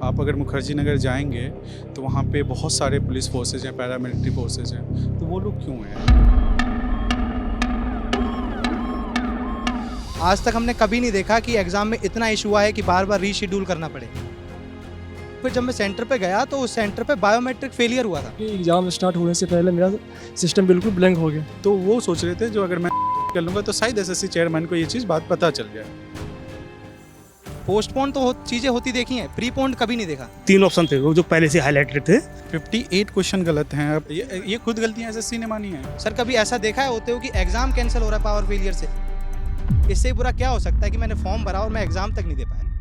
आप अगर मुखर्जी नगर जाएंगे तो वहाँ पे बहुत सारे पुलिस फोर्सेज हैं, पैरामिलिट्री फोर्सेज हैं, तो वो लोग क्यों हैं? आज तक हमने कभी नहीं देखा कि एग्ज़ाम में इतना इशू आया है कि बार बार रीशेड्यूल करना पड़े। फिर जब मैं सेंटर पे गया तो उस सेंटर पे बायोमेट्रिक फेलियर हुआ था। कि एग्ज़ाम स्टार्ट होने से पहले मेरा सिस्टम बिल्कुल ब्लैंक हो गया। तो वो सोच रहे थे जो अगर मैं कर लूँगा तो शायद एसएससी चेयरमैन को ये चीज़ बात पता चल जाए। पोस्टपोन तो चीज़ें होती देखी हैं, प्रीपोन्ड कभी नहीं देखा। 3 ऑप्शन थे वो जो पहले से हाईलाइटेड थे। 58 क्वेश्चन गलत हैं। अब ये खुद गलतियाँ एसएससी ने मानी हैं। सर कभी ऐसा देखा है होते हो कि एग्ज़ाम कैंसिल हो रहा है पावर फेलियर से? इससे बुरा क्या हो सकता है कि मैंने फॉर्म भरा और मैं एग्ज़ाम तक नहीं दे पाया।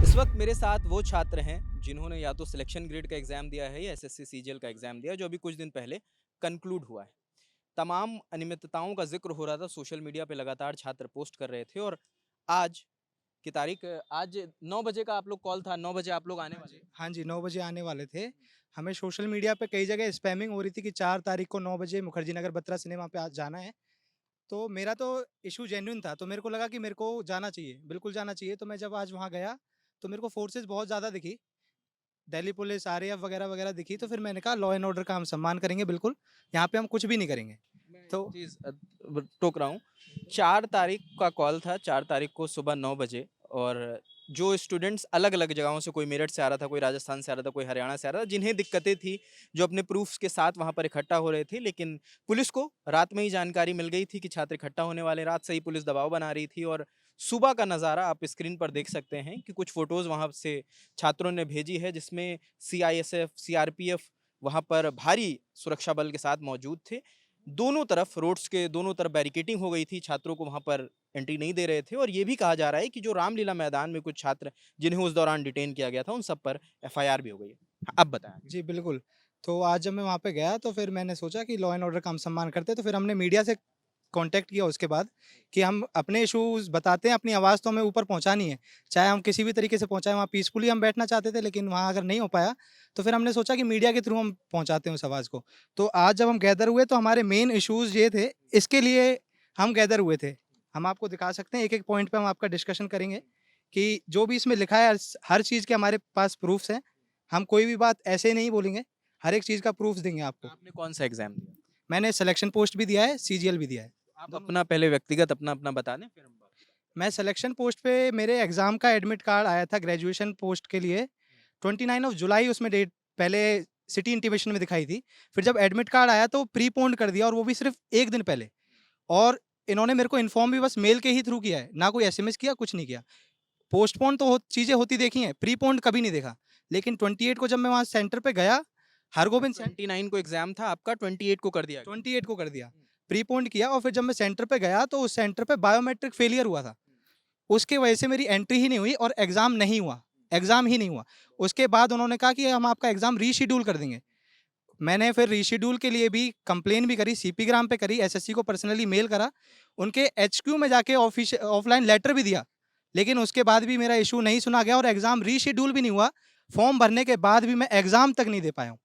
इस वक्त मेरे साथ वो छात्र हैं जिन्होंने या तो सिलेक्शन ग्रेड का एग्ज़ाम दिया है या एसएससी सीजीएल का एग्ज़ाम दिया जो अभी कुछ दिन पहले कंक्लूड हुआ है। तमाम अनियमितताओं का जिक्र हो रहा था, सोशल मीडिया पे लगातार छात्र पोस्ट कर रहे थे और आज की तारीख, आज 9 बजे का आप लोग कॉल था, 9 बजे आप लोग आने वाले। हाँ जी, 9 बजे आने वाले थे। हमें सोशल मीडिया पे कई जगह स्पैमिंग हो रही थी कि 4 तारीख को 9 बजे मुखर्जी नगर बत्रा सिनेमा पे आज जाना है। तो मेरा तो इशू जेन्युइन था, तो मेरे को लगा कि मेरे को जाना चाहिए, बिल्कुल जाना चाहिए। तो मैं जब आज वहाँ गया तो मेरे को फोर्सेस बहुत ज़्यादा दिखी, दिल्ली पुलिस, आरएएफ वगैरह दिखी। तो फिर मैंने कहा लॉ एंड ऑर्डर का हम सम्मान करेंगे बिल्कुल, यहाँ पे हम कुछ भी नहीं करेंगे। तो चीज़ टोक रहा हूँ, 4 तारीख का कॉल था, 4 तारीख को सुबह 9 बजे। और जो स्टूडेंट्स अलग अलग जगहों से, कोई मेरठ से आ रहा था, कोई राजस्थान से आ रहा था, कोई हरियाणा से आ रहा था, जिन्हें दिक्कतें थी, जो अपने प्रूफ्स के साथ वहाँ पर इकट्ठा हो रहे थे, लेकिन पुलिस को रात में ही जानकारी मिल गई थी कि छात्र इकट्ठा होने वाले। रात से ही पुलिस दबाव बना रही थी और सुबह का नज़ारा आप स्क्रीन पर देख सकते हैं कि कुछ फ़ोटोज़ वहाँ से छात्रों ने भेजी है जिसमें सीआईएसएफ, सीआरपीएफ वहाँ पर भारी सुरक्षा बल के साथ मौजूद थे। दोनों तरफ, रोड्स के दोनों तरफ बैरिकेडिंग हो गई थी, छात्रों को वहाँ पर एंट्री नहीं दे रहे थे। और ये भी कहा जा रहा है कि जो रामलीला मैदान में कुछ छात्र जिन्हें उस दौरान डिटेन किया गया था, उन सब पर एफआईआर भी हो गई है। अब बताएं। जी, बिल्कुल। तो आज जब मैं वहाँ पे गया तो फिर मैंने सोचा कि लॉ एंड ऑर्डर का हम सम्मान करते हैं, तो फिर हमने मीडिया से कॉन्टैक्ट किया उसके बाद कि हम अपने इश्यूज़ बताते हैं, अपनी आवाज़ तो हमें ऊपर पहुँचानी है। चाहे हम किसी भी तरीके से पहुँचाएँ, वहाँ पीसफुली हम बैठना चाहते थे, लेकिन वहाँ अगर नहीं हो पाया, तो फिर हमने सोचा कि मीडिया के थ्रू हम पहुँचाते हैं उस आवाज़ को। तो आज जब हम गैदर हुए तो हमारे मेन इश्यूज़ ये थे, इसके लिए हम गैदर हुए थे। हम आपको दिखा सकते हैं, एक-एक पॉइंट पे हम आपका डिस्कशन करेंगे कि जो भी इसमें लिखा है हर चीज़ के हमारे पास प्रूफ्स हैं। हम कोई भी बात ऐसे नहीं बोलेंगे, हर एक चीज़ का प्रूफ़्स देंगे आपको। आपने कौन सा एग्जाम दिया? मैंने सिलेक्शन पोस्ट भी दिया है, सीजीएल भी दिया है। आप दोनों। अपना पहले व्यक्तिगत अपना बता दें, फिर हम बात करें। मैं सिलेक्शन पोस्ट पे मेरे एग्ज़ाम का एडमिट कार्ड आया था ग्रेजुएशन पोस्ट के लिए, 29 ऑफ जुलाई उसमें डेट पहले सिटी इंटीमेशन में दिखाई थी। फिर जब एडमिट कार्ड आया तो प्रीपोन्ड कर दिया और वो भी सिर्फ़ 1 दिन पहले। और इन्होंने मेरे को इन्फॉर्म भी बस मेल के ही थ्रू किया है, ना कोई एसएमएस किया, कुछ नहीं किया। पोस्टपोन तो चीज़ें होती देखी हैं, प्रीपोन्ड कभी नहीं देखा। लेकिन 28 को जब मैं वहाँ सेंटर पे गया, हरगोबिंद 29 को एग्जाम था आपका, 28 को कर दिया गया। 28 को कर दिया, प्रीपोन्ड किया। और फिर जब मैं सेंटर पे गया तो उस सेंटर पे बायोमेट्रिक फेलियर हुआ था। उसकी वजह से मेरी एंट्री ही नहीं हुई और एग्ज़ाम नहीं हुआ, एग्ज़ाम ही नहीं हुआ। उसके बाद उन्होंने कहा कि हम आपका एग्ज़ाम रीशेड्यूल कर देंगे। मैंने फिर रीशेड्यूल के लिए भी कंप्लेन भी करी, सीपीग्राम पे करी, एसएससी को पर्सनली मेल करा, उनके एचक्यू में जाके ऑफलाइन लेटर भी दिया। लेकिन उसके बाद भी मेरा इश्यू नहीं सुना गया और एग्ज़ाम रीशेड्यूल भी नहीं हुआ। फॉर्म भरने के बाद भी मैं एग्ज़ाम तक नहीं दे पाया हूँ।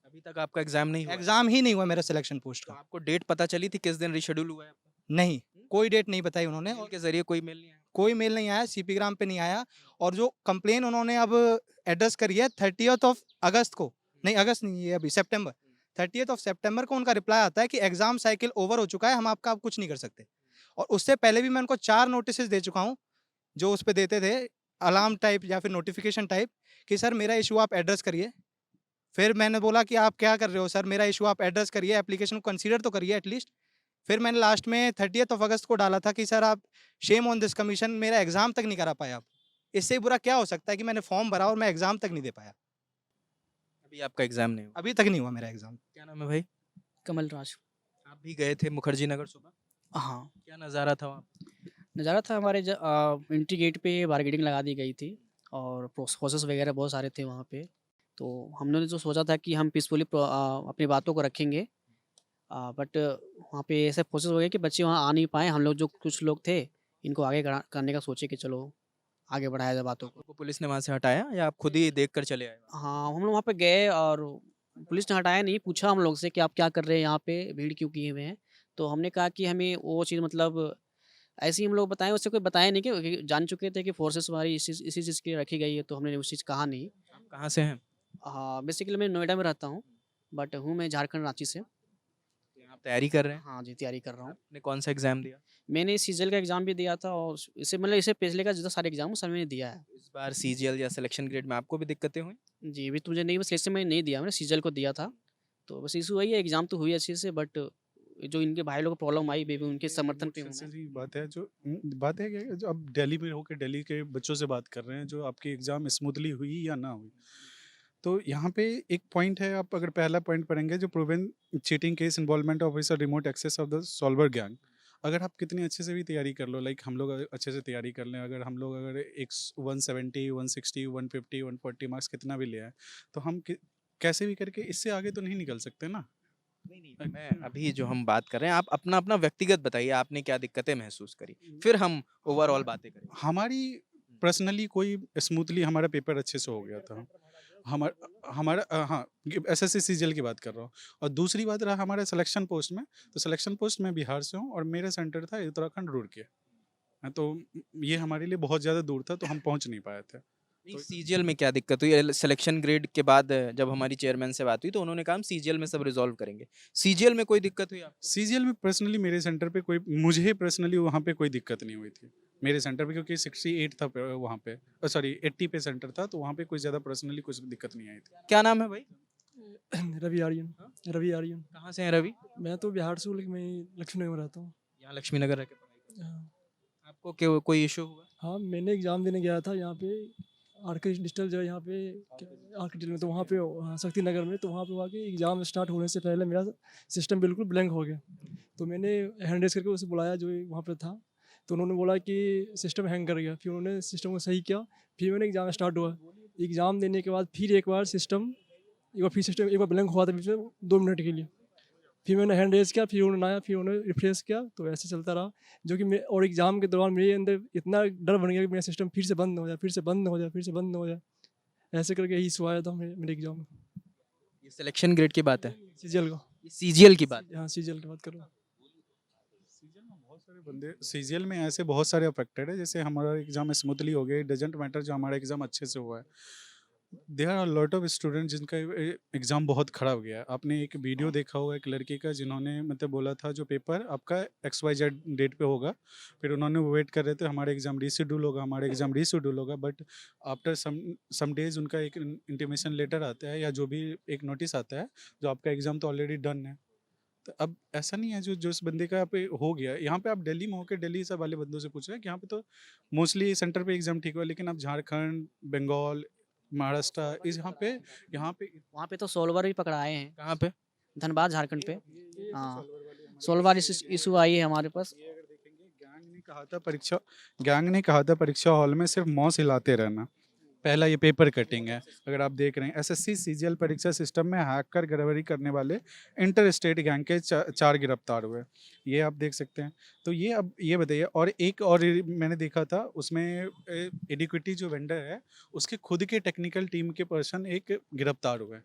अभी तक आपका एग्जाम नहीं हुआ है। एग्ज़ाम ही नहीं हुआ मेरा सिलेक्शन पोस्ट तो का। आपको डेट पता चली थी किस दिन रिशेड्यूल हुआ है आपका? नहीं, कोई डेट नहीं बताई उन्होंने मेल और के जरिए कोई मेल नहीं आया? कोई मेल नहीं आया, सीपीग्राम पे नहीं आया। और जो कंप्लेन उन्होंने अब एड्रेस करी है 30th ऑफ अगस्त को, नहीं अगस्त नहीं, ये अभी सितंबर, 30th ऑफ सितंबर को उनका रिप्लाई आता है कि एग्ज़ाम साइकिल ओवर हो चुका है, हम आपका अब कुछ नहीं कर सकते। और उससे पहले भी मैं उनको 4 नोटिसेस दे चुका हूँ, जो उस पे देते थे अलार्म टाइप या फिर नोटिफ़िकेशन टाइप कि सर मेरा इश्यू आप एड्रेस करिए। फिर मैंने बोला कि आप क्या कर रहे हो सर, मेरा इश्यू आप एड्रेस करिए, एप्लीकेशन को कंसीडर तो करिए एटलीस्ट। फिर मैंने लास्ट में 30th ऑफ अगस्त को डाला था कि सर आप शेम ऑन दिस कमीशन, मेरा एग्ज़ाम तक नहीं करा पाए आप। इससे बुरा क्या हो सकता है कि मैंने फॉर्म भरा और मैं एग्ज़ाम तक नहीं दे पाया। अभी आपका एग्जाम नहीं हुआ। अभी तक नहीं हुआ मेरा एग्ज़ाम। क्या नाम है भाई? कमल राज। आप भी गए थे मुखर्जी नगर सुबह? हाँ, क्या नज़ारा था वहाँ? नज़ारा था हमारे एंट्री गेट पे बारगेडिंग लगा दी गई थी और प्रोसेस वगैरह बहुत सारे थे वहाँ पे। तो हमने जो सोचा था कि हम पीसफुली अपनी बातों को रखेंगे, बट वहाँ पे ऐसे प्रोसेस हो गए कि बच्चे वहाँ आ नहीं पाए। हम लोग जो कुछ लोग थे, इनको आगे करने का सोचे कि चलो आगे बढ़ाया जाए बातों को। आपको पुलिस ने वहाँ से हटाया या आप खुद ही देख कर चले आए? हाँ, हम लोग वहाँ पे गए और पुलिस ने हटाया नहीं, पूछा हम लोग से कि आप क्या कर रहे हैं यहाँ पे, भीड़ क्यों किए हुए हैं? तो हमने कहा कि हमें वो चीज़ मतलब ऐसे ही हम लोग बताएँ, उससे कोई बताया नहीं कि जान चुके थे कि फोर्सेस हमारी इसी चीज़ के लिए रखी गई है, तो हमने उस चीज़ कहा नहीं। आप कहाँ से हैं? हाँ, बेसिकली मैं नोएडा में रहता हूँ, बट हूँ मैं झारखंड रांची से। आप तैयारी कर रहे हैं? हाँ जी, तैयारी कर रहा हूँ। आपने कौन सा एग्ज़ाम दिया? मैंने सीजीएल का एग्ज़ाम भी दिया था और इससे मतलब इससे पिछले का जितना सारे एग्ज़ाम सब मैंने दिया है। इस बार सीजीएल या सिलेक्शन ग्रेड में आपको भी दिक्कतें हुई? जी, अभी तो मुझे नहीं, बस सिलेक्शन मैंने नहीं दिया, मैंने सीजीएल को दिया था। तो बस इश्यू वही है, एग्ज़ाम तो हुई अच्छे से, बट जो इनके भाई लोगों को प्रॉब्लम आई, बेबी उनके समर्थन पे हूँ सबसे मैं। सही बात है जो बात है कि जो आप दिल्ली में होकर दिल्ली के बच्चों से बात कर रहे हैं जो आपकी एग्ज़ाम स्मूथली हुई या ना हुई। तो यहाँ पे एक पॉइंट है, आप अगर पहला पॉइंट पढ़ेंगे जो proven cheating case involvement officer remote access of the solver gang. अगर आप कितने अच्छे से भी तैयारी कर लो, लाइक हम लोग अच्छे से तैयारी कर लें, अगर हम लोग अगर एक 170 160 150 140 मार्क्स कितना भी ले आए, तो हम कैसे भी करके इससे आगे तो नहीं निकल सकते ना। नहीं, मैं अभी जो हम बात कर रहे हैं, आप अपना व्यक्तिगत बताइए, आपने क्या दिक्कतें महसूस करी? फिर हम ओवरऑल बातें करेंगे। हमारी पर्सनली कोई स्मूथली हमारा पेपर अच्छे से हो गया था। हमारा हाँ, एसएससी सीजीएल की बात कर रहा हूँ। और दूसरी बात रहा हमारा सिलेक्शन पोस्ट में, तो सिलेक्शन पोस्ट मैं बिहार से हूँ और मेरा सेंटर था उत्तराखंड रुड़की। तो ये हमारे लिए बहुत ज़्यादा दूर था, तो हम पहुँच नहीं पाए थे। नहीं, सीजीएल में क्या दिक्कत हुई? सिलेक्शन ग्रेड के बाद जब हमारी चेयरमैन से बात हुई तो उन्होंने कहा हम सीजीएल में सब रिजॉल्व करेंगे। सीजीएल में कोई दिक्कत हुई आपको? सीजीएल में पर्सनली मेरे सेंटर पे कोई, मुझे पर्सनली वहाँ पे कोई दिक्कत नहीं हुई थी मेरे सेंटर पे, क्योंकि 68 था वहाँ पे, सॉरी 80 पे सेंटर था, तो वहाँ पे कोई ज़्यादा पर्सनली कुछ दिक्कत नहीं आई थी। क्या नाम है भाई? रवि आर्यन। रवि आर्यन। कहाँ से हैं रवि? मैं तो बिहार से हूँ, लेकिन मैं लक्ष्मी नगर में रहता हूँ। यहाँ लक्ष्मी नगर रह के पढ़ाई करते हैं। हाँ। आपको कोई इशू हुआ? हाँ, मैंने एग्ज़ाम देने गया था यहाँ पे आरके डिजिटल जो है यहाँ पे आरके डिजिटल में, तो वहाँ पे शक्ति नगर में, तो वहाँ पे हुआ कि एग्ज़ाम स्टार्ट होने से पहले मेरा सिस्टम बिल्कुल ब्लैंक हो गया। तो मैंने हैंड रेज़ करके उसे बुलाया जो वहाँ पे था, तो उन्होंने बोला कि सिस्टम हैंग कर गया। फिर उन्होंने सिस्टम को सही किया, फिर मैंने एग्ज़ाम स्टार्ट हुआ। एग्ज़ाम देने के बाद फिर एक बार सिस्टम एक बार ब्लैंक हुआ था बीच में 2 मिनट के लिए। फिर मैंने हैंड रेज़ किया, फिर उन्होंने आया, फिर उन्होंने रिफ्रेश किया, तो ऐसे चलता रहा। जो कि मैं और एग्ज़ाम के दौरान मेरे अंदर इतना डर बन गया कि मेरा सिस्टम फिर से बंद हो जाए, फिर से बंद हो जाए, फिर से बंद हो जाए। ऐसे करके यही इशू आया था मेरे एग्ज़ाम में। ये सिलेक्शन ग्रेड की बात है? सीजीएल का। ये सीजीएल की बात है? हाँ, सीजीएल की बात कर रहा हूँ। सीजीएल में बहुत सारे बंदे, सीजीएल में ऐसे बहुत सारे अफेक्टेड है, जैसे हमारा एग्जाम स्मूथली हो गया, डजेंट मैटर जो हमारा एग्जाम अच्छे से हुआ है। There are lot of student जिनका एग्ज़ाम बहुत खराब गया है। आपने एक वीडियो देखा होगा एक लड़की का, जिन्होंने मतलब बोला था जो पेपर आपका XYZ डेट पे होगा, फिर उन्होंने वेट कर रहे थे हमारा एग्ज़ाम रीशेड्यूल होगा, हमारा एग्ज़ाम रीशेड्यूल होगा, बट आफ्टर सम डेज उनका एक इंटीमेशन लेटर आता है या जो भी एक नोटिस आता है जो आपका एग्ज़ाम तो ऑलरेडी डन है। तो अब ऐसा नहीं है जो इस बंदे का पे हो गया, यहाँ पे आप दिल्ली में होकर दिल्ली सब वाले बंदों से पूछ रहे हैं कि यहाँ पे तो मोस्टली सेंटर पे एग्ज़ाम ठीक हुआ, लेकिन अब झारखंड, बंगाल, महाराष्ट्र, इस यहाँ पे वहाँ पे तो सोल्वर भी पकड़ाए हैं, कहाँ पे? धनबाद झारखंड पे। ये हाँ, सॉल्वर वाले हमारे सोल्वर पास इशू आई है हमारे पास। ये अगर देखेंगे, गैंग ने कहा था परीक्षा हॉल में सिर्फ मौस हिलाते रहना। पहला ये पेपर कटिंग है। अगर आप देख रहे हैं एसएससी सीजीएल परीक्षा सिस्टम में हैक कर गड़बड़ी करने वाले इंटर स्टेट गैंग के 4 गिरफ्तार हुए, ये आप देख सकते हैं। तो ये अब ये बताइए, और एक और मैंने देखा था उसमें एडिक्विटी जो वेंडर है उसके खुद के टेक्निकल टीम के पर्सन एक गिरफ्तार हुए।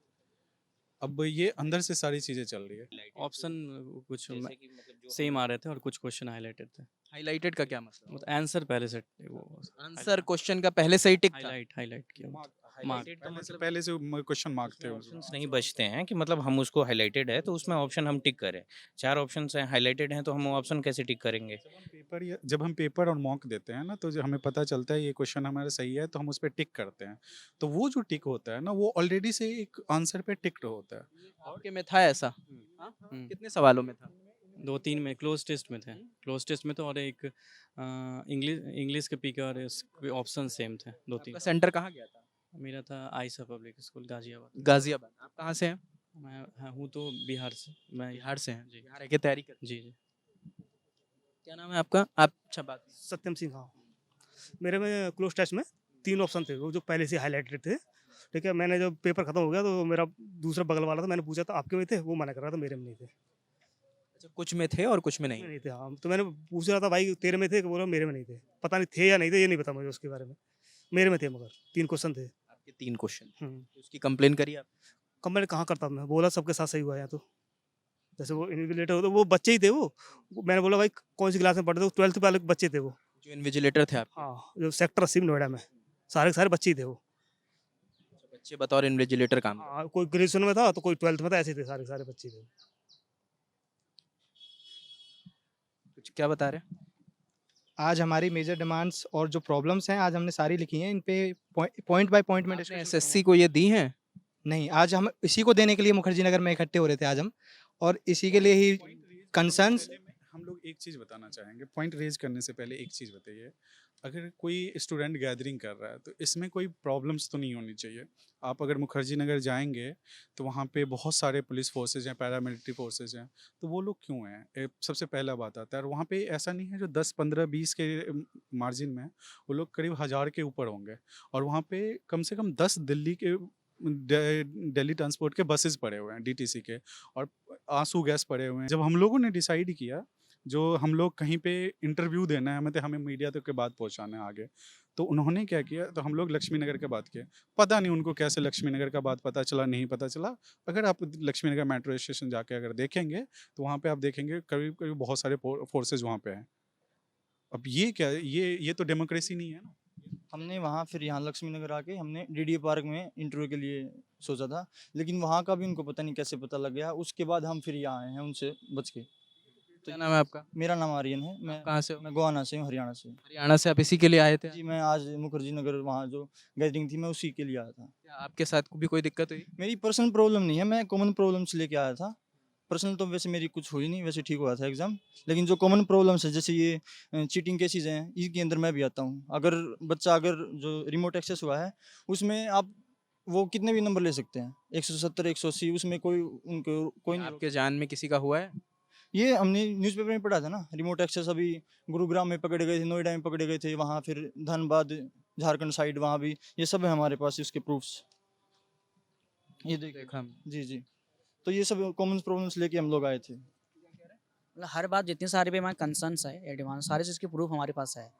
अब ये अंदर से सारी चीज़ें चल रही है। ऑप्शन कुछ सेम आ रहे थे और कुछ क्वेश्चन हाईलाइटेड थे। हाइलाइटेड का क्या मतलब? आंसर पहले से वो आंसर क्वेश्चन का पहले से ही टिक था। हाईलाइट किया हुआ था। Highlighted का पहले से मतलब पहले से क्वेश्चन मार्क थे उसमें। ऑप्शंस नहीं बचते हैं कि मतलब हम उसको हाईलाइटेड है तो उसमें ऑप्शन हम टिक करें। 4 ऑप्शंस हैं हाईलाइटेड हैं तो हम ऑप्शन कैसे टिक करेंगे? जब हम पेपर और मॉक देते हैं ना, तो जो हमें पता चलता है ये क्वेश्चन हमारा सही है तो हम उस पर टिक करते हैं। तो वो जो टिक होता है ना, वो ऑलरेडी से एक आंसर पे टिक्ड होता है। आपके में था ऐसा? हाँ? कितने सवालों में था? 2-3 में क्लोज टेस्ट में थे। क्लोज टेस्ट में तो और एक इंग्लिश के पी और ऑप्शन सेम थे 2-3। आपका सेंटर कहाँ गया था? मेरा था आइसा पब्लिक स्कूल गाजियाबाद। गाजियाबाद। आप कहाँ से हैं? मैं हूँ तो बिहार से। मैं बिहार से हैं। जी बिहार रह के तैयारी कर। जी जी। क्या नाम है आपका? आप अच्छा बात। सत्यम सिंह। हाँ, मेरे में क्लोज टेस्ट में 3 ऑप्शन थे वो जो पहले से हाईलाइटेड थे। ठीक है, मैंने जब पेपर खत्म हो गया तो मेरा दूसरा बगल वाला था, मैंने पूछा था आपके में थे, वो मना कर रहा था मेरे में नहीं थे। अच्छा, कुछ में थे और कुछ में मेरे में नहीं। नहीं थे। हाँ, तो मैंने पूछ रहा था भाई तेरे में थे, कि बोला मेरे में नहीं थे। पता नहीं थे या नहीं थे, ये नहीं पता मुझे उसके बारे में। मेरे में थे, मगर 3 क्वेश्चन थे। आपके 3 क्वेश्चन। हम्म। उसकी कंप्लेन करी आप? कब मैंने कहाँ करता मैं, बोला सबके साथ सही हुआ है तो। जैसे वो इन्विजिलेटर हो तो वो बच्चे ही थे मैंने बोला भाई कौन सी क्लास में पढ़ते हो, 12th वाले बच्चे थे वो। जो इन्विजिलेटर थे आप? हाँ, जो सेक्टर 80 में नोएडा में, सारे के सारे बच्चे ही थे वो। बच्चे बतौर इन्विजिलेटर काम करते हाँ, कोई ग्रेजुएशन में था तो कोई 12th में था, ऐसे थे सारे के सारे बच्चे थे। कुछ क्या बता रहे हैं? आज हमारी मेजर डिमांड्स और जो प्रॉब्लम्स हैं आज हमने सारी लिखी हैं, इन पे पॉइंट बाय पॉइंट में आपने डिस्कशन एसएससी को ये दी हैं? नहीं, आज हम इसी को देने के लिए मुखर्जी नगर में इकट्ठे हो रहे थे आज हम, और इसी के लिए ही कंसर्न्स। हम लोग एक चीज़ बताना चाहेंगे, पॉइंट रेज करने से पहले एक चीज़ बताइए, अगर कोई स्टूडेंट गैदरिंग कर रहा है तो इसमें कोई प्रॉब्लम्स तो नहीं होनी चाहिए। आप अगर मुखर्जी नगर जाएंगे तो वहाँ पे बहुत सारे पुलिस फोर्सेज हैं, पैरामिलिट्री फोर्सेज हैं, तो वो लोग क्यों हैं? सबसे पहला बात आता है। और वहाँ पे ऐसा नहीं है जो 10, 15, 20 के मार्जिन में, वो लोग करीब 1000 के ऊपर होंगे। और वहाँ पे कम से कम 10 दिल्ली के दिल्ली ट्रांसपोर्ट के बसेस पड़े हुए हैं, डीटीसी के, और आंसू गैस पड़े हुए हैं। जब हम लोगों ने डिसाइड किया, जो हम लोग कहीं पे इंटरव्यू देना है हमें मीडिया तक के बात पहुंचाना है आगे, तो उन्होंने क्या किया, तो हम लोग लक्ष्मी नगर के बात किए। पता नहीं उनको कैसे लक्ष्मी नगर का बात पता चला, नहीं पता चला। अगर आप लक्ष्मी नगर मेट्रो स्टेशन जाके अगर देखेंगे तो वहाँ पे आप देखेंगे करीब करीब बहुत सारे फोर्सेज वहाँ पे हैं। अब ये क्या, ये तो डेमोक्रेसी नहीं है ना। हमने वहाँ फिर यहाँ लक्ष्मी नगर आके हमने डीडी पार्क में इंटरव्यू के लिए सोचा था, लेकिन वहाँ का भी उनको पता नहीं कैसे पता लग गया। उसके बाद हम फिर यहाँ आए हैं उनसे बच के। क्या नाम है आपका? मेरा नाम आर्यन है। मैं कहाँ से हो? मैं गोवाना से हूँ, हरियाणा से। हरियाणा से आप इसी के लिए आए थे? जी, मैं आज मुखर्जी नगर वहाँ जो गैदरिंग थी मैं उसी के लिए आया था। क्या आपके साथ भी कोई दिक्कत हुई? मेरी पर्सनल प्रॉब्लम नहीं है, मैं कॉमन प्रॉब्लम्स लेके आया था। पर्सनल तो वैसे मेरी कुछ हुई नहीं, वैसे ठीक हुआ था एग्ज़ाम। लेकिन जो कॉमन प्रॉब्लम्स है जैसे ये चीटिंग केसेस हैं, इसके अंदर मैं भी आता हूँ। अगर बच्चा अगर जो रिमोट एक्सेस हुआ है उसमें आप वो कितने भी नंबर ले सकते हैं, 170, 180, उसमें कोई उनको कोई नहीं। आपके जान में किसी का हुआ है? ये हमने न्यूज़पेपर में पढ़ा था ना, रिमोट एक्सेस अभी गुरुग्राम में पकड़े गए थे, नोएडा में पकड़े गए थे, वहाँ फिर धनबाद झारखंड साइड वहाँ भी, ये सब है हमारे पास इसके प्रूफ्स। ये देखिए। देखा हमने। जी जी, तो ये सब कॉमन प्रॉब्लम्स लेके हम लोग आए थे। मतलब हर बात जितनी सारी भी हमारे कंसर्न्स है एडवांस सारी चीज़ की प्रूफ हमारे पास है।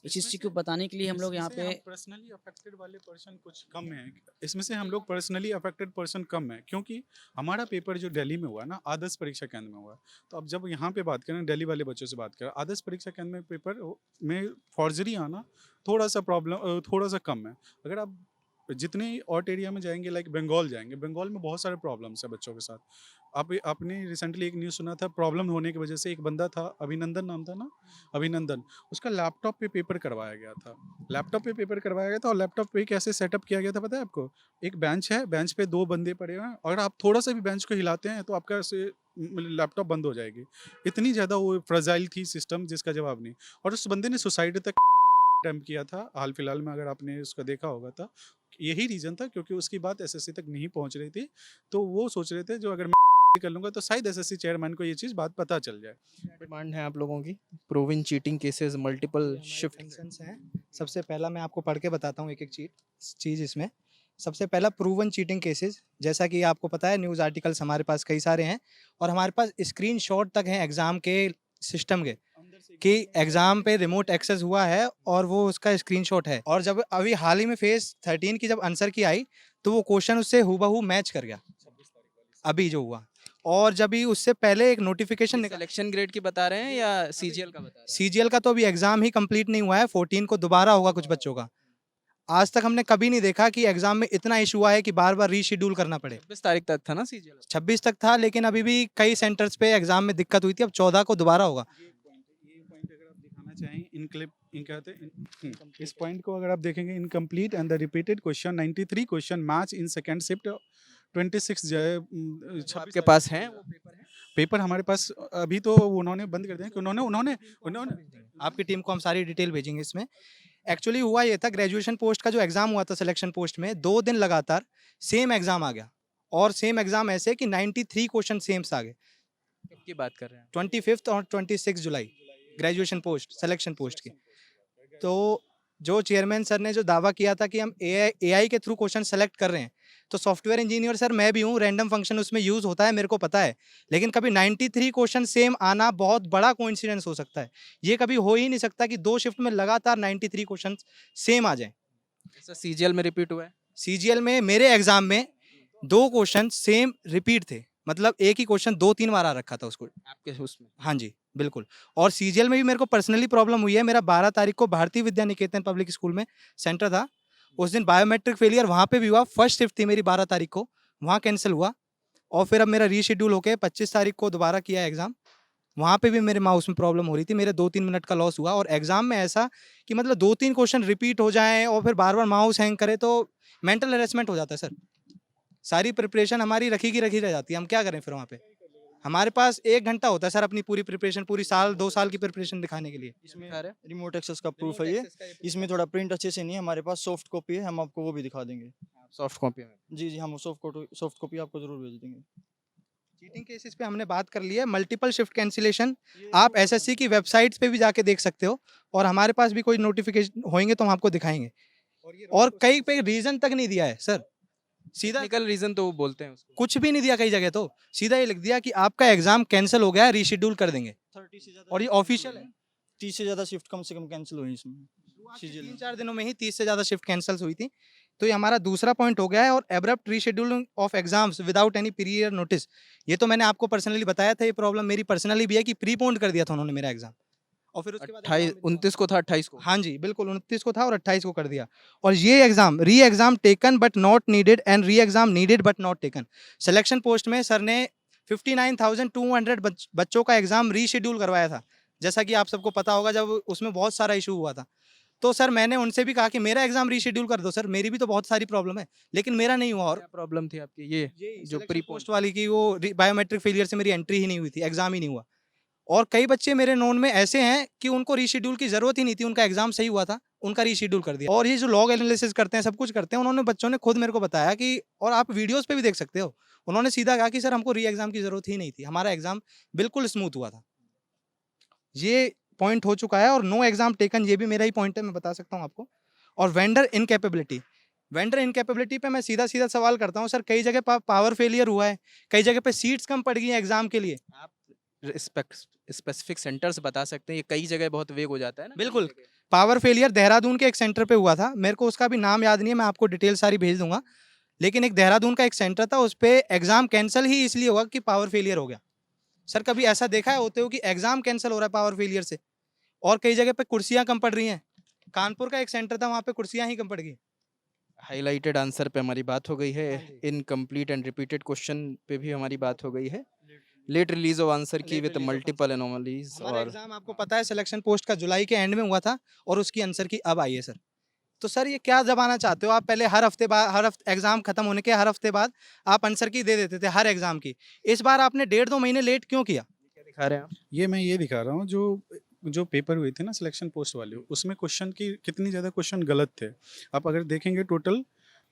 इस चीज़ को बताने के लिए हम लोग यहाँ पे पर्सनली अफेक्टेड वाले पर्सन कुछ कम है। इसमें से हम लोग पर्सनली अफेक्टेड पर्सन कम है, क्योंकि हमारा पेपर जो दिल्ली में हुआ ना, आदर्श परीक्षा केंद्र में हुआ। तो अब जब यहाँ पे बात करें, दिल्ली वाले बच्चों से बात करें, आदर्श परीक्षा केंद्र में पेपर में फॉर्जरी आना थोड़ा सा प्रॉब्लम, थोड़ा सा कम है। अगर आप जितने और एरिया में जाएंगे, लाइक बंगाल जाएंगे, बंगाल में बहुत सारे प्रॉब्लम्स है बच्चों के साथ। आपने रिसेंटली एक न्यूज़ सुना था, प्रॉब्लम होने की वजह से एक बंदा था, अभिनंदन नाम था ना, अभिनंदन, उसका लैपटॉप पे पेपर करवाया गया था। लैपटॉप पे पेपर करवाया गया था, और लैपटॉप पे कैसे सेटअप किया गया था पता है आपको? एक बेंच है, बेंच पे 2 बंदे पड़े हुए हैं, और आप थोड़ा सा भी बेंच को हिलाते हैं तो आपका लैपटॉप बंद हो जाएगी। इतनी ज़्यादा वो फ्रेजाइल थी सिस्टम, जिसका जवाब नहीं। और उस बंदे ने सुसाइड तक अटेम्प्ट किया था हाल फिलहाल में, अगर आपने उसका देखा होगा तो। यही रीज़न था, क्योंकि उसकी बात एसएससी तक नहीं पहुंच रही थी, तो वो सोच रहे थे जो अगर मैं कर लूँगा तो शायद एसएससी चेयरमैन को ये चीज़ बात पता चल जाए। डिमांड है आप लोगों की? Proven cheating cases, multiple shift. Concerns हैं। सबसे पहला मैं आपको पढ़ के बताता हूँ एक एक चीज़ इसमें। सबसे पहला प्रूवन चीटिंग केसेस, जैसा कि आपको पता है न्यूज़ आर्टिकल्स हमारे पास कई सारे हैं, और हमारे पास स्क्रीनशॉट तक हैं एग्ज़ाम के सिस्टम के, कि एग्ज़ाम पे रिमोट एक्सेस हुआ है और वो उसका स्क्रीनशॉट है। और जब अभी हाल ही में फेज़ 13 की जब आंसर की आई तो वो क्वेश्चन उससे हूबहू मैच कर गया, अभी जो हुआ। और जब ही उससे पहले एक नोटिफिकेशन निकला, सिलेक्शन ग्रेड की बता रहे हैं या सीजीएल का बता रहे हैं? सीजीएल का तो अभी एग्ज़ाम ही कंप्लीट नहीं हुआ है, 14 को दोबारा होगा कुछ बच्चों का। आज तक हमने कभी नहीं देखा कि एग्ज़ाम में इतना इशू हुआ है कि बार-बार रीशेड्यूल करना पड़े। 26 तारीख तक था ना सीजीएल? 26 तक था, लेकिन अभी भी कई सेंटर्स पे एग्ज़ाम में दिक्कत हुई थी, अब 14 को दोबारा होगा। ये पॉइंट अगर आप दिखाना चाहें, इस पॉइंट को अगर आप देखेंगे, incomplete and the repeated question 93 question match in second shift 26 आपके पास हैं वो पेपर है? पेपर हमारे पास अभी तो उन्होंने बंद कर दिया कि उन्होंने आपकी टीम को हम सारी डिटेल भेजेंगे इसमें। एक्चुअली हुआ ये था, ग्रेजुएशन पोस्ट का जो एग्ज़ाम हुआ था सिलेक्शन पोस्ट में, 2 दिन लगातार सेम एग्ज़ाम आ गया, और सेम एग्ज़ाम ऐसे कि 93 क्वेश्चन सेम्स आ गए। कब की बात कर रहे हैं? 25 और 26 जुलाई ग्रेजुएशन पोस्ट सिलेक्शन पोस्ट की। तो जो चेयरमैन सर ने जो दावा किया था कि हम एआई के थ्रू क्वेश्चन सेलेक्ट कर रहे हैं, तो सॉफ्टवेयर इंजीनियर सर मैं भी हूँ, रैंडम फंक्शन उसमें यूज़ होता है, मेरे को पता है। लेकिन कभी 93 क्वेश्चन सेम आना बहुत बड़ा कोइंसिडेंस हो सकता है। ये कभी हो ही नहीं सकता कि 2 शिफ्ट में लगातार 93 क्वेश्चन सेम आ जाएं। ऐसा सीजीएल में रिपीट हुआ है? सीजीएल में मेरे एग्जाम में 2 क्वेश्चन सेम रिपीट थे, मतलब एक ही क्वेश्चन 2-3 बार आ रखा था उसको। आपके उसमें हाँ जी, बिल्कुल। और सीजीएल में भी मेरे को पर्सनली प्रॉब्लम हुई है। मेरा 12 तारीख को भारतीय विद्या निकेतन पब्लिक स्कूल में सेंटर था। उस दिन बायोमेट्रिक फेलियर वहाँ पे भी हुआ। फर्स्ट शिफ्ट थी मेरी 12 तारीख को, वहाँ कैंसिल हुआ और फिर अब मेरा रीशेड्यूल होके 25 तारीख को दोबारा किया एग्ज़ाम। वहाँ पे भी मेरे माउस में प्रॉब्लम हो रही थी। मेरे 2-3 मिनट का लॉस हुआ और एग्ज़ाम में ऐसा कि मतलब 2-3 क्वेश्चन रिपीट हो जाएँ और फिर बार-बार माउस हैंग करे तो मेंटल हैरेसमेंट हो जाता है सर। सारी प्रिपरेशन हमारी रखी की रखी रह जाती है। हम क्या करें फिर वहाँ पे? हमारे पास 1 घंटा होता है सर अपनी पूरी प्रिपरेशन, पूरी साल 2 साल की प्रिपरेशन दिखाने के लिए। इसमें रिमोट एक्सेस का प्रूफ है ये। इसमें थोड़ा प्रिंट अच्छे से नहीं है, हमारे पास सॉफ्ट कॉपी है, हम आपको वो भी दिखा देंगे। सॉफ्ट कॉपी में जी, जी, हम सॉफ्ट कॉपी आपको ज़रूर भेज देंगे। चीटिंग केसेस पे हमने बात कर ली है। मल्टीपल शिफ्ट कैंसिलेशन आप एसएससी की वेबसाइट्स पे भी जाके देख सकते हो और हमारे पास भी कोई नोटिफिकेशन होंगे तो हम आपको दिखाएंगे। और कई पे रीजन तक नहीं दिया है सर, सीधा टेक्निकल रीजन तो वो बोलते हैं उसको। कुछ भी नहीं दिया। कई जगह तो सीधा ये लिख दिया कि आपका एग्जाम कैंसिल हो गया है, रीशेड्यूल कर देंगे। 30 से ज़्यादा और ये शिफ्ट ऑफिशियल है। 30 से ज़्यादा शिफ्ट कम से कम कैंसिल हुई इसमें। सीजीएल में। 3-4 दिनों में ही 30 से ज़्यादा शिफ्ट कैंसिल्स हुई थी। तो ये हमारा दूसरा पॉइंट हो गया है। और abrupt rescheduling of exams without any period notice, ये तो मैंने आपको पर्सनली बताया था। ये प्रॉब्लम मेरी पर्सनली भी है कि प्रीपोन्ड कर दिया था उन्होंने मेरा एग्जाम और फिर उसके बाद 28 29 को था 28 को। हाँ जी, बिल्कुल 29 को था और 28 को कर दिया। और ये एग्जाम री exam taken but not needed and re exam needed but not taken. Selection post में सर ने 59,200 बच्चों का एग्जाम रीशेड्यूल करवाया था, जैसा कि आप सबको पता होगा जब उसमें बहुत सारा इशू हुआ था। तो सर मैंने उनसे भी कहा कि मेरा एग्जाम रीशेड्यूल कर दो सर, मेरी भी तो बहुत सारी प्रॉब्लम है, लेकिन मेरा नहीं हुआ। और क्या प्रॉब्लम थी आपकी? ये जो प्री पोस्ट वाली की वो बायोमेट्रिक फेलियर से मेरी एंट्री ही नहीं हुई थी, एग्जाम ही नहीं हुआ। और कई बच्चे मेरे नोन में ऐसे हैं कि उनको रीशेड्यूल की जरूरत ही नहीं थी, उनका एग्जाम सही हुआ था, उनका रीशेड्यूल कर दिया। और ये जो लॉग एनालिसिस करते हैं, सब कुछ करते हैं, उन्होंने बच्चों ने खुद मेरे को बताया कि, और आप वीडियोस पे भी देख सकते हो, उन्होंने सीधा कहा कि सर हमको री एग्जाम की जरूरत ही नहीं थी, हमारा एग्जाम बिल्कुल स्मूथ हुआ था। ये पॉइंट हो चुका है। और नो एग्जाम टेकन, ये भी मेरा ही पॉइंट है, मैं बता सकता हूँ आपको। और वेंडर इनकैपेबिलिटी पे मैं सीधा सीधा सवाल करता हूँ सर, कई जगह पावर फेलियर हुआ है, कई जगह पे सीट्स कम पड़ गई हैं एग्जाम के लिए। आप स्पेसिफिक सेंटर्स बता सकते हैं? ये कई जगह बहुत वेग हो जाता है ना। बिल्कुल। पावर फेलियर देहरादून के एक सेंटर पे हुआ था, मेरे को उसका भी नाम याद नहीं है, मैं आपको डिटेल सारी भेज दूंगा। लेकिन एक देहरादून का एक सेंटर था, उस पर एग्जाम कैंसिल ही इसलिए हुआ कि पावर फेलियर हो गया। सर कभी ऐसा देखा है होते हो कि एग्जाम कैंसिल हो रहा है पावर फेलियर से? और कई जगह पे कुर्सियां कम पड़ रही हैं। कानपुर का एक सेंटर था, वहाँ पे कुर्सियां ही कम पड़ गई। हाइलाइटेड आंसर पे हमारी बात हो गई है। इनकम्प्लीट एंड रिपीटेड क्वेश्चन पे भी हमारी बात हो गई है। लेट रिलीज ऑफ आंसर की विद मल्टीपल एनोमलीज। हमारा और एग्जाम आपको पता है सिलेक्शन पोस्ट का जुलाई के एंड में हुआ था और उसकी आंसर की अब आई है सर। तो सर ये क्या जमाना चाहते हो आप? पहले हर हफ्ते एग्जाम खत्म होने के हर हफ्ते बाद आप आंसर की दे देते थे हर एग्जाम की। इस बार आपने 1.5-2 महीने लेट क्यों किया? क्या दिखा रहे हैं आप? ये मैं ये दिखा रहा हूँ, जो पेपर हुए थे ना सिलेक्शन पोस्ट वाले, उसमें क्वेश्चन की कितनी ज़्यादा क्वेश्चन गलत थे। आप अगर देखेंगे टोटल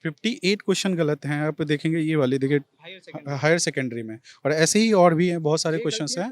58 क्वेश्चन गलत हैं। आप देखेंगे ये वाले, देखिए हायर सेकेंडरी में, और ऐसे ही और भी हैं, बहुत सारे क्वेश्चंस हैं।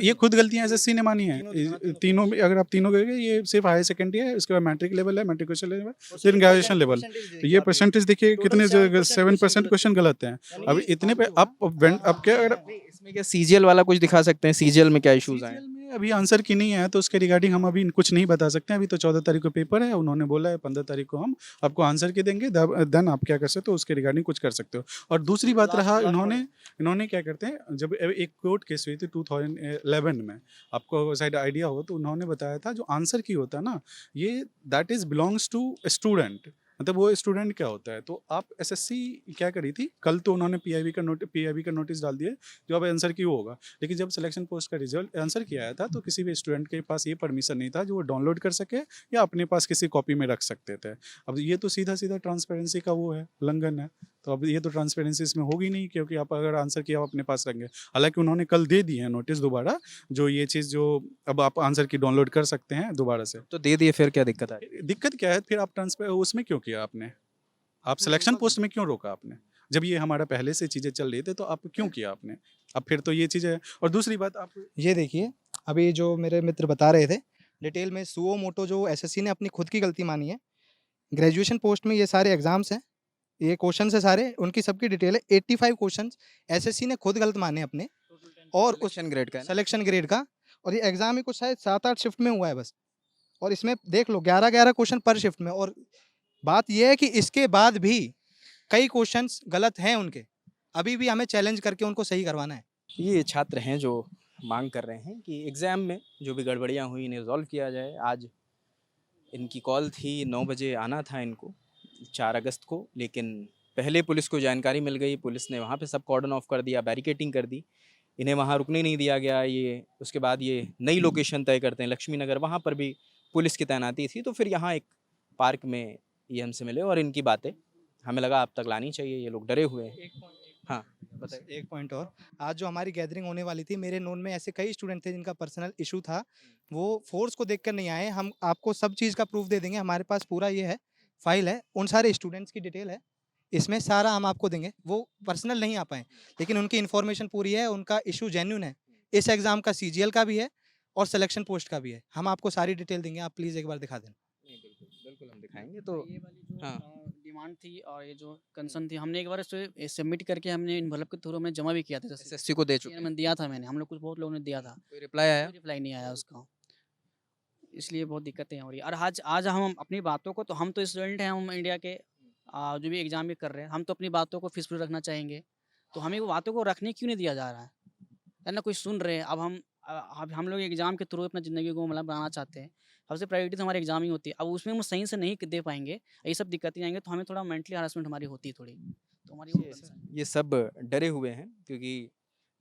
ये खुद गलतियां एसएससी ने मानी है तीनों में। अगर आप तीनों कहेंगे, ये सिर्फ हायर सेकेंडरी है, उसके बाद मैट्रिक लेवल है, मैट्रिकुलेशन लेवल, फिर ग्रेजुएशन लेवल। तो ये परसेंटेज देखिए कितने 7% क्वेश्चन गलत हैं। अब इतने पे अब क्या अगर इसमें क्या सीजीएल वाला कुछ दिखा सकते हैं? सीजीएल में क्या इश्यूज आए? CGL में अभी आंसर की नहीं है, तो उसके रिगार्डिंग हम अभी कुछ नहीं बता सकते हैं। अभी तो 14 तारीख को पेपर है, उन्होंने बोला है 15 तारीख को हम आपको आंसर की देंगे, देन आप क्या कर सकते हो, उसके रिगार्डिंग कुछ कर सकते हो। और दूसरी बात रहा, इन्होंने क्या करते हैं, जब एक कोर्ट केस हुई थी 2011 में, आपको शायद आइडिया हो, तो उन्होंने बताया था जो आंसर की होता है ना, ये that is belongs to student, मतलब वो स्टूडेंट क्या होता है। तो आप एसएससी क्या करी थी कल, तो उन्होंने पीआईबी का नोटिस डाल दिया जो अब आंसर की होगा। लेकिन जब सिलेक्शन पोस्ट का रिजल्ट आंसर किया आया था, तो किसी भी स्टूडेंट के पास ये परमिशन नहीं था जो वो डाउनलोड कर सके या अपने पास किसी कॉपी में रख सकते थे। अब ये तो सीधा सीधा ट्रांसपेरेंसी का वो है, उल्लंघन है। तो अब ये तो ट्रांसपेरेंसी इसमें होगी नहीं, क्योंकि आप अगर आंसर किया आप अपने पास रखेंगे। हालांकि उन्होंने कल दे दी है नोटिस दोबारा, जो ये चीज़ जो अब आप आंसर की डाउनलोड कर सकते हैं दोबारा से। तो दे दिए, फिर क्या दिक्कत आ रही है? दिक्कत क्या है फिर? आप ट्रांसफर उसमें क्यों किया आपने? आप सिलेक्शन पोस्ट में क्यों रोका आपने? जब ये हमारा पहले से चीज़ें चल रही थी, तो आप क्यों किया आपने? अब फिर तो ये चीज़ है। और दूसरी बात, आप ये देखिए, अभी जो मेरे मित्र बता रहे थे डिटेल में, सुओ मोटो जो एसएससी ने अपनी खुद की गलती मानी है। ग्रेजुएशन पोस्ट में ये सारे एग्जाम्स हैं, ये क्वेश्चन है सारे, उनकी सबकी डिटेल है। 85 क्वेश्चन एसएससी ने खुद गलत माने अपने, और कुछ सिलेक्शन ग्रेड का है ना? सिलेक्शन ग्रेड का। और ये एग्जाम ही कुछ शायद 7-8 शिफ्ट में हुआ है बस। और इसमें देख लो 11-11 क्वेश्चन पर शिफ्ट में। और बात यह है कि इसके बाद भी कई क्वेश्चंस गलत हैं उनके। अभी भी हमें चैलेंज करके उनको सही करवाना है। ये छात्र हैं जो मांग कर रहे हैं कि एग्ज़ाम में जो भी गड़बड़ियाँ हुई इन्हें रिज़ॉल्व किया जाए। आज इनकी कॉल थी, 9 बजे आना था इनको 4 अगस्त को, लेकिन पहले पुलिस को जानकारी मिल गई, पुलिस ने वहाँ पे सब कॉर्डन ऑफ कर दिया, बैरिकेटिंग कर दी, इन्हें वहाँ रुकने नहीं दिया गया। ये उसके बाद ये नई लोकेशन तय करते हैं लक्ष्मी नगर, वहाँ पर भी पुलिस की तैनाती थी। तो फिर यहाँ एक पार्क में ये हमसे मिले और इनकी बातें हमें लगा आप तक लानी चाहिए, ये लोग डरे हुए हैं। हाँ, बताइए। एक पॉइंट और, आज जो हमारी गैदरिंग होने वाली थी, मेरे नोन में ऐसे कई स्टूडेंट थे जिनका पर्सनल इशू था, वो फोर्स को देखकर नहीं आए। हम आपको सब चीज़ का प्रूफ दे देंगे, हमारे पास पूरा ये है, फाइल है, उन सारे स्टूडेंट्स की डिटेल है, इसमें सारा हम आपको देंगे। वो पर्सनल नहीं आ पाए, लेकिन उनकी इन्फॉर्मेशन पूरी है, उनका इशू जेन्युइन है। इस एग्ज़ाम का सीजीएल का भी है और सिलेक्शन पोस्ट का भी है। हम आपको सारी डिटेल देंगे, आप प्लीज़ एक बार दिखा देना। नहीं, बिल्कुल, बिल्कुल हम दिखाएँगे। तो ये वाली जो हाँ। डिमांड थी और ये जो कंसर्न थी, हमने एक बार इसे सबमिट करके हमने एनवलप के थ्रू हमने जमा भी किया था। जैसे एसएससी को दे चुके हैं। मैंने दिया था, मैंने हम लोग कुछ बहुत लोगों ने दिया था, कोई रिप्लाई आया? कोई रिप्लाई नहीं आया उसका, इसलिए बहुत दिक्कतें हो रही है। और आज आज हम अपनी बातों को, तो हम तो स्टूडेंट हैं, हम इंडिया के जो भी एग्ज़ाम भी कर रहे हैं, हम तो अपनी बातों को पीसफुल रखना चाहेंगे, तो हमें वो बातों को रखने क्यों नहीं दिया जा रहा है ना? कोई सुन रहे हैं। अब हम लोग एग्ज़ाम के थ्रू अपना ज़िंदगी को मतलब बनाना चाहते हैं, सबसे प्रायोरिटी तो हमारी एग्ज़ाम ही होती है। अब उसमें हम सही से नहीं दे पाएंगे, ये सब दिक्कतें आएंगे, तो हमें थोड़ा मेंटली हरासमेंट हमारी होती है थोड़ी, तो हमारी वो concern है। ये सब डरे हुए हैं क्योंकि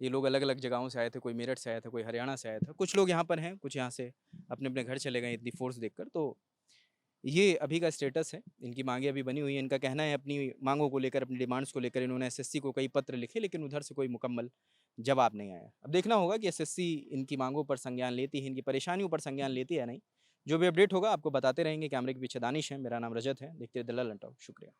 ये लोग अलग-अलग जगहों से आए थे, कोई मेरठ से आया था, कोई हरियाणा से आया था। कुछ लोग यहाँ पर हैं, कुछ यहाँ से अपने-अपने घर चले गए इतनी फ़ोर्स देखकर। तो ये अभी का स्टेटस है, इनकी माँगें अभी बनी हुई हैं। इनका कहना है अपनी माँगों को लेकर, अपनी डिमांड्स को लेकर इन्होंने एसएससी को कई पत्र लिखे, लेकिन उधर से कोई मुकम्मल जवाब नहीं आया। अब देखना होगा कि एसएससी इनकी माँगों पर संज्ञान लेती है, इनकी परेशानियों पर संज्ञान लेती है या नहीं। जो भी अपडेट होगा आपको बताते रहेंगे। कैमरे के पीछे दानिश है, मेरा नाम रजत है। देखते रहिए द ललन टॉक। शुक्रिया।